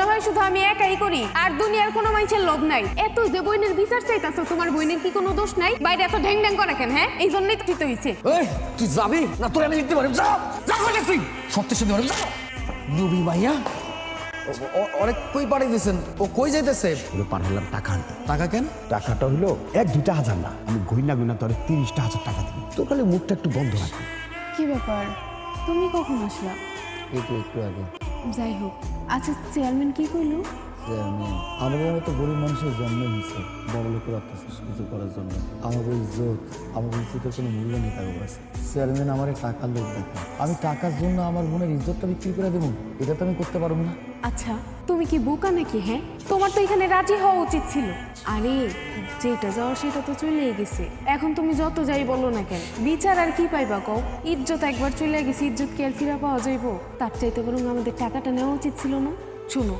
মনে হয় শুধু আমি একাই করি আর দুনিয়ার কোনো মানুষের লোভ নাই। এত যে বইনের বিচার চাইতাছো, তোমার বইনের কি কোনো দোষ নাই? বাইরে এত ঢ্যাং ঢ্যাং করে কেন? হ্যাঁ, এই জন্যই তো ঠিক হইছে। এই তুই যাবি না? তোর আমি লিখতে পারি। যা যা কইতেছি সত্যি সত্যি পারি। যা লুবি ভাইয়া অনেক কই পাঠিয়ে দিয়েছেন। ও কই যাইতেছে? পাঠালাম টাকা আনতে। টাকা কেন? টাকাটা হইলো 1-2টা হাজার না, আমি গইনা গইনা তোর 30,000 টাকা দিবি। তোর খালি মুখটা একটু বন্ধ রাখবি। কি ব্যাপার, তুমি কখন আসলা? একটু আগে। যাই হোক, আচ্ছা চেয়ারম্যান কি কইলো? চেয়ারম্যান আমাদের মতো গরিব মানুষের জন্ম হয়েছে বড় লোকের অত্যাচার সহ্য করার জন্য। আমাদের ইজ্জতের কোনো মূল্য নেই তার কাছে। চেয়ারম্যান আমার টাকার লোক দেখে। আমি টাকার জন্য আমার বোনের ইজ্জতটা বিক্রি করে দেবো? এটা তো আমি করতে পারবো না। আচ্ছা তুমি কি বোকা নাকি? হ্যাঁ, তোমার তো এখানে রাজি হওয়া উচিত ছিল। আরে যেটা যাওয়া সেটা তো চলেই গেছে, এখন তুমি যত যাই বলো না কেন বিচার আর কি পাইবা কও? ইজ্জত একবার চলে গেছে, ইজ্জত কি আর ফিরা পাওয়া যাইবো? তার চাইতে বরং আমাদের টাকাটা নেওয়া উচিত ছিল না? শোনো,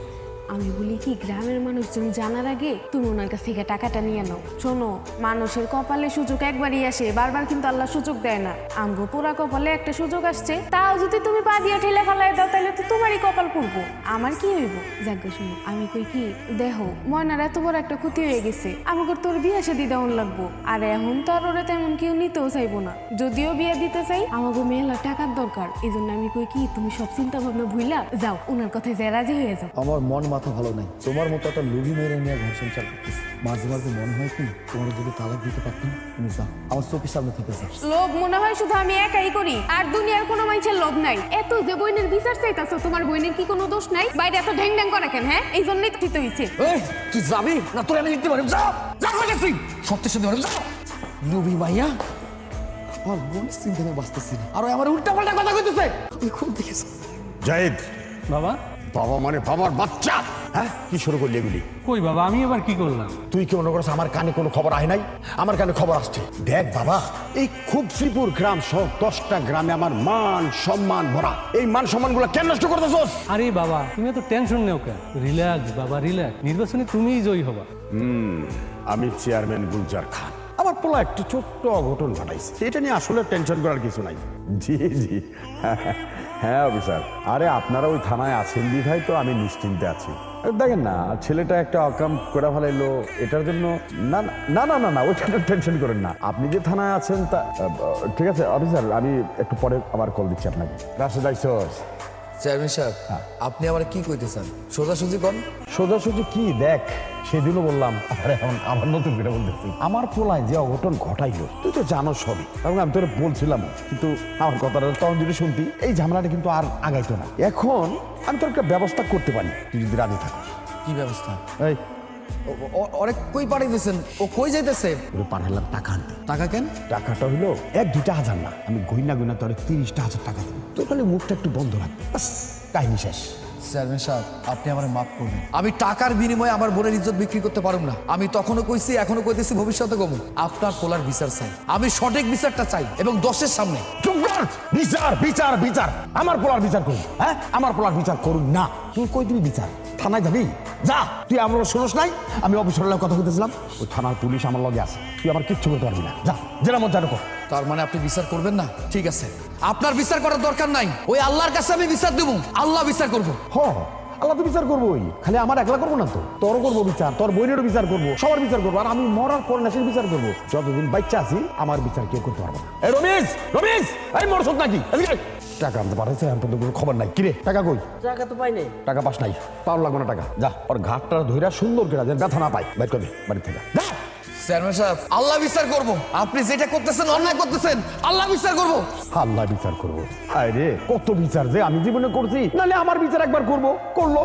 আমি বলি কি, গ্রামের মানুষজন জানার আগে তুমি ওনার কাছ থেকে টাকাটা নিয়ে নাও। শোনো, মানুষের কপালে সুযোগ একবারই আসে, বারবার কিন্তু আল্লাহ সুযোগ দেয় না। আমগো পোড়া কপালে একটা সুযোগ আসছে, তাও যদি তুমি পা দিয়ে ঠেলে ফেলায় দাও তাহলে তো তোমারই কপাল পড়বো, আমার কি হইব? যাজ্ঞা শুনো, আমি কই কি, দেখো ময়নার এত বড় একটা ক্ষতি হয়ে গেছে, আমাকে তোর বিয়ে শাদী দেওয়ান লাগবো। আর এখন তো আর ওরা তেমন কেউ নিতেও চাইবো না। যদিও বিয়ে দিতে চাই, আমাকে মেয়েলা টাকার দরকার। এই জন্য আমি কই কি, তুমি সব চিন্তা ভাবনা ভুইলা যাও, ওনার কথায় যে রাজি হয়ে যাও। আমার মন মাথা ভালো নাই। তোমার মতো একটা লোভী মেয়ের নিয়ে ঘর সংসার করতেছি। মাঝে মাঝে মনে হয় কি, তোমার যদি তালাক দিতে পারতাম। তুমি যাও, আমার চোখের সামনে থেকে যাও। লোভ মনে হয় শুধু আমি একাই করি আর দুনিয়ার কোনো মানুষের লোভ নাই। এত যে বইনের বিচার চাইতাছো, তোমার বইনের কি কোনো দোষ নাই? বাইরে এত ঢ্যাং ঢ্যাং করে কেন? হ্যাঁ, এই জন্যই তো ঠিক হইছে। এই তুই যাবি না? তোর আমি লিখতে পারি। যা যা কইতেছি সত্যি সত্যি পারি। যা লুবি ভাইয়া আমার বোনের চিন্তা নিয়ে বাঁচতেছি না, আর আমার উল্টা পাল্টা কথা কইতেছে। আমি খুব দেখেছি। জাহিদ, বাবা বাবা মানে বাবার বাচ্চা। হ্যাঁ, কি শুরু করলি এগুলি? কই বাবা, আমি এবার কি করলাম? তুই কি মনে করছ আমার কানে কোনো খবর আহে নাই? আমার কানে খবর আসছে। দেখ বাবা, এই খুব শ্রীপুর গ্রাম সহ 10টা গ্রামে আমার মান সম্মান ভরা। এই মান সম্মানগুলো কেন নষ্ট করতেছস? আরে বাবা, তুমি এত টেনশন নেও কেন? রিল্যাক্স বাবা, রিল্যাক্স। নির্বাচনে তুমিই জয়ী হবা। আমি চেয়ারম্যান গুলজার খান। আমার পোলা একটি ছোট্ট অঘটন ঘটাইছে, এটা নিয়ে আসলে টেনশন করার কিছু নাই। জি জি, হ্যাঁ অফিসার। আরে আপনারা ওই থানায় আছেন বিধায় তো আমি নিশ্চিন্তে আছি। দেখেন না, ছেলেটা একটা অকাম করে ফেলাইলো, এটার জন্য না না না না না ওইটা টেনশন করেন না। আপনি যে থানায় আছেন তা ঠিক আছে অফিসার, আমি একটু পরে আবার কল দিচ্ছি আপনাকে। রাশেদ আইসস? চেয়ারম্যান সাহেব, আপনি আমার কি কইতেছেন? সোজাসুজি কোন। সোজাসুজি কি? দেখ, সেদিনও বললাম, এখন আমার নতুন করে বলতেছি। আমার পোলায় যে অঘটন ঘটাইলো তুই তো জানো সবই, এবং আমি তোর বলছিলাম, কিন্তু আমার কথাটা তখন যদি শুনতি এই ঝামেলাটা কিন্তু আর আগাইতো না। এখন আমি তোর একটা ব্যবস্থা করতে পারি, তুই যদি রাজি থাকিস। কি ব্যবস্থা? এই অনেক কই পাঠিয়ে দিয়েছেন। ও কই যাইতেছে? পাঠালাম টাকা আনতে। টাকা কেন? টাকাটা হইলো 1-2টা হাজার না, আমি গইনা গইনা তোর 30,000 টাকা দেবো। তোর খালি মুখটা একটু বন্ধ রাখবি, বাস কাহিনী শেষ। চেয়ারম্যান সাহেব, আপনি আমার মাফ করবেন। আমি টাকার বিনিময়ে আমার বোনের ইজ্জত বিক্রি করতে পারব না। আমি তখনও কইছি, এখনো কইতেছি, ভবিষ্যতে কমু। আপনার পোলার বিচার চাই, আমি সঠিক বিচারটা চাই, এবং দশের সামনে। চুপ কর! বিচার বিচার বিচার, আমার পোলার বিচার করুন? হ্যাঁ, আমার পোলার বিচার করুন না। তুই কই দিবি বিচার? থানায় যাবি? যা, তুই আমার শুনোস নাই? আমি অফিসারের কথা বলতেছিলাম, ওই থানার পুলিশ আমার লগে আছে, তুই আমার কিচ্ছু করতে পারবি না। যা, যেটা মন জানো কর। তার মানে আপনি বিচার করবেন না? ঠিক আছে, আপনার বিচার করার দরকার নাই। ওই আল্লাহর কাছে আমি বিচার দেবো, আল্লাহ বিচার করবো। হ, আল্লাহ তো বিচার করবোই, খালি আমার একলা করবো না তো, তোরও করবো বিচার, তোর বোনেরও বিচার করবো, সবার বিচার করবো। আর আমি মরার পর নেশের বিচার করবো। যতদিন বাচ্চা আছি আমার বিচার কেউ করতে পারবো না। এই রমেশ, রমেশ, এই মরসদ নাকি? এদিকে আয়। টাকা আনতে পারছে, এখন তো কোনো খবর নাই। কিরে, টাকা কই? টাকা তো পাই নাই। টাকা পাস নাই? পাওয়ার লাগবে না টাকা। যা, ওর ঘাটটা ধইরা সুন্দর করে যেন ব্যথা না পাই, বাইর করবি বাড়ি থেকে। যা। চেয়ারম্যান সাহেব, আল্লাহ বিচার করবো। আপনি যেটা করতেছেন অন্যায় করতেছেন, আল্লাহ বিচার করবো। আল্লাহ বিচার করবো? আরে কত বিচার যে আমি জীবনে করছি, নাহলে আমার বিচার একবার করবো, করলো।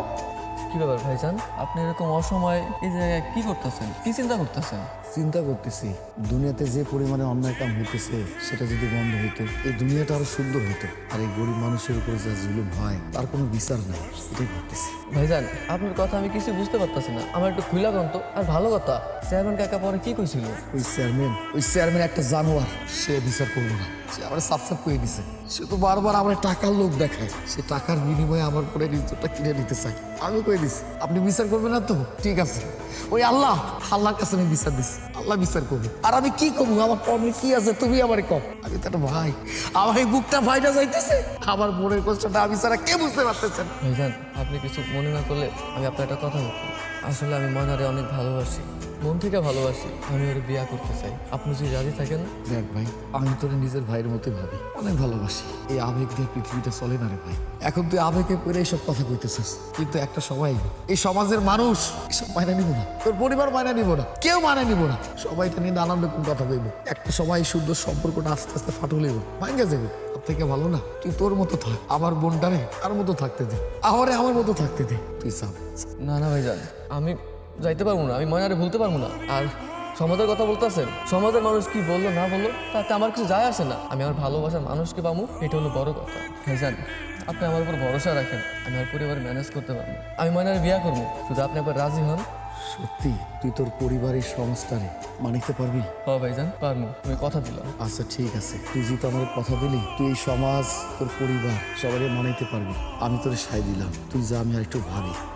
কি ব্যাপার ভাইজান, আপনি এরকম অসময় এই জায়গায় কি করতেছেন? কি চিন্তা করতেছেন? চিন্তা করতেছি, দুনিয়াতে যে পরিমাণে অন্যায় কাম হইতেছে সেটা যদি বন্ধ হইতো, এই দুনিয়াটা আরো সুন্দর হইতো। আর এই গরিব মানুষের উপরে যা জুলুম হয় তার কোনো বিচার নাই, এটাই ভাবতেছি। ভাইজান, আপনার কথা আমি কিছু বুঝতে পারতেছি না, আমার একটু খুইলা কন তো। আর ভালো কথা, চেয়ারম্যান কাকা পরে কি কইছিল? ওই চেয়ারম্যান একটা জানোয়ার, সে বিচার করবো না। সে আমার সাফসাফ করে দিছে। সে তো বারবার আমার টাকার লোক দেখায়, সে টাকার বিনিময়ে আমার পরে ইজ্জতটা কিনে নিতে চায়। আমি কই দিছি আপনি বিচার করবেন না তো ঠিক আছে, ওই আল্লাহর কাছে আমি বিচার দিছি, আল্লাহ বিচার করবে। আর আমি কি করবো, আমার প্রবলেম কি আছে তুমি আমারে কম। আমি তো একটা ভাই, আমার এই বুকটা ভাইটা যাইতেছে, আমার মনের কষ্টটা আমি ছাড়া কে বুঝতে পারতেছেন। ভাইজান আপনি কিছু মনে না করলে আমি আপনার একটা কথা বলবো। আসলে আমি ময়নারে অনেক ভালোবাসি, মন থেকে ভালোবাসি। আমি ওর বিয়া করতে চাই, আপনি যদি রাজি থাকেন। দেখ ভাই, আমি তোর নিজের ভাইয়ের মতোই ভাবি, অনেক ভালোবাসি। এই আবেগ দিয়ে পৃথিবীটা চলে না রে ভাই। এখন তুই আবেগে পড়ে এইসব কথা কইতেছিস, কিন্তু একটা সময় এই সমাজের মানুষ এসব মাইনা নিব না, তোর পরিবার মাইনা নিব না, কেউ মাইনা নিব না। সবাই এটা নিয়ে নানান রকম কথা কইব। একটা সময় এই সুন্দর সম্পর্কটা আস্তে আস্তে ফাটল হইব, ভাঙ্গা যাবে। তার থেকে ভালো না তুই তোর মতো থাক, আমার বোনটারে তার মতো থাকতে দে, আমারে আমার মতো থাকতে দে। তুই চাপ না না ভাইজান, আমি যাইতে পারবো না, আমি ময়নারে ভুলতে পারবো না। আর সমাজের কথা বলতেছেন, সমাজের মানুষ কি বললো না বললো তাতে আমার কিছু যায় আসে না। আমি আমার ভালোবাসার মানুষকে পাবো, এটা হলো বড় কথা। ভাইজান আপনি আমার উপর ভরসা রাখেন, আমি আমার পরিবার ম্যানেজ করতে পারবো। আমি ময়নারে বিয়া করবো, শুধু আপনি একবার রাজি হন। সত্যি তুই তোর পরিবারের সংস্কারে মানিতে পারবি? হ ভাইজান পারবো, আমি কথা দিলাম। আচ্ছা ঠিক আছে, তুই যেহেতু আমার কথা দিলি, তুই এই সমাজ তোর পরিবার সবাই মানাইতে পারবি, আমি তোর সায় দিলাম। তুই যা, আমি আর একটু ভাবি।